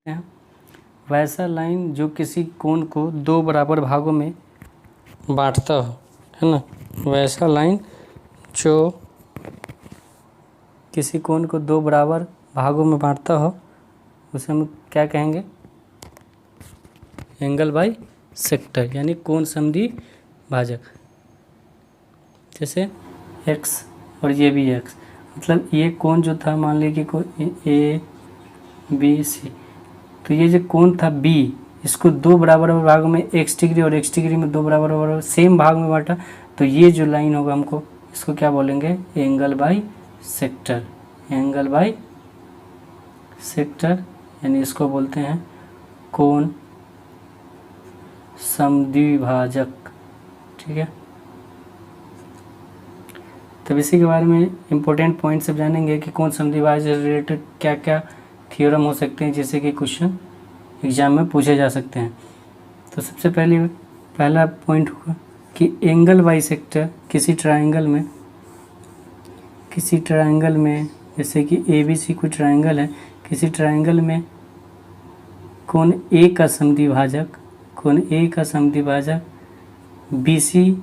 हैं वैसा लाइन जो किसी कोण को दो बराबर भागों में बांटता हो, है ना। वैसा लाइन जो किसी कोण को दो बराबर भागों में बांटता हो उसे हम क्या कहेंगे? एंगल बाई सेक्टर, यानी कोण समद्वि भाजक। जैसे x और ये भी x, मतलब ये कोण जो था, मान लीजिए कि ए बी सी, तो ये जो कोण था b, इसको दो बराबर भागों में x डिग्री और x डिग्री में दो बराबर सेम भाग में बांटा, तो ये जो लाइन होगा हमको इसको क्या बोलेंगे? Angle by sector. Angle by sector यानी इसको बोलते हैं कोण समद्विभाजक। ठीक है, तब इसी के बारे में इम्पोर्टेंट पॉइंट सब जानेंगे कि कोण समद्विभाजक से रिलेटेड क्या क्या थ्योरम हो सकते हैं, जैसे कि क्वेश्चन एग्जाम में पूछे जा सकते हैं। तो सबसे पहला पॉइंट होगा कि एंगल बाई सेक्टर किसी ट्रायंगल में जैसे कि ए बी सी कोई ट्रायंगल है, किसी ट्रायंगल में कोण ए का समद्विभाजक बी सी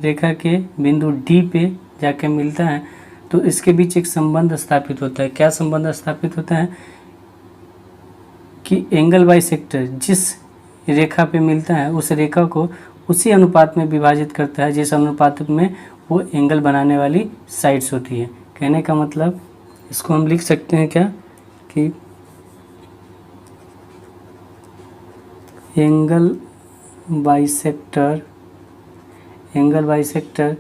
रेखा के बिंदु डी पे जाके मिलता है, तो इसके बीच एक संबंध स्थापित होता है। क्या संबंध स्थापित होता है? कि एंगल बाई सेक्टर जिस रेखा पे मिलता है उस रेखा को उसी अनुपात में विभाजित करता है जिस अनुपात में वो एंगल बनाने वाली साइड्स होती है। कहने का मतलब इसको हम लिख सकते हैं क्या कि एंगल बाई सेक्टर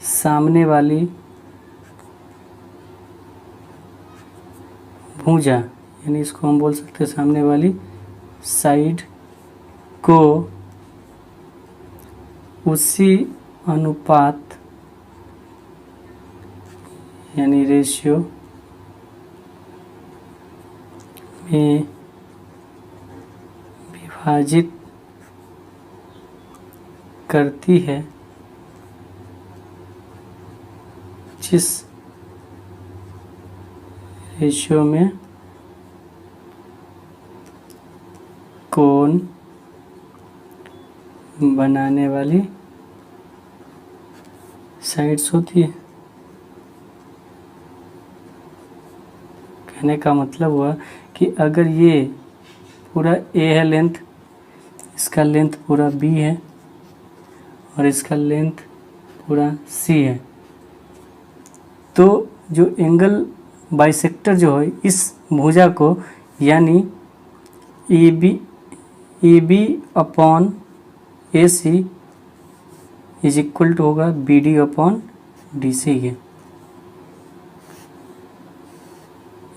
सामने वाली भुजा, यानी इसको हम बोल सकते हैं सामने वाली साइड को उसी अनुपात यानी रेशियो में विभाजित करती है जिस रेशियो में कोण बनाने वाली साइड्स होती है। कहने का मतलब हुआ कि अगर ये पूरा a है लेंथ, इसका लेंथ पूरा b है और इसका लेंथ पूरा c है, तो जो एंगल बाइसेक्टर जो है इस भुजा को यानी A B upon A C is equal to होगा B D upon D C के।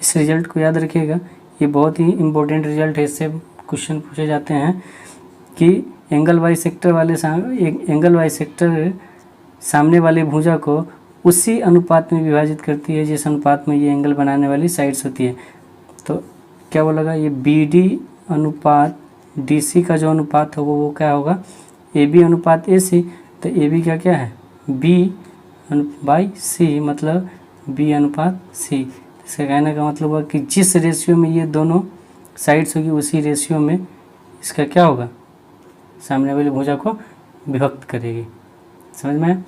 इस रिजल्ट को याद रखिएगा, ये बहुत ही इम्पोर्टेंट रिजल्ट है। इससे क्वेश्चन पूछे जाते हैं कि एंगल बाइसेक्टर सामने वाली भुजा को उसी अनुपात में विभाजित करती है जिस अनुपात में ये एंगल बनाने वाली साइड्स होती है। तो क्या बोलेगा? ये बी डी अनुपात डी सी का जो अनुपात होगा वो क्या होगा? ए बी अनुपात ए सी। तो ए बी का क्या है? बी बाई सी, मतलब बी अनुपात सी। इसका कहने का मतलब हुआ कि जिस रेशियो में ये दोनों साइड्स होगी उसी रेशियो में इसका क्या होगा? सामने वाली भुजा को विभक्त करेगी। समझ में आया?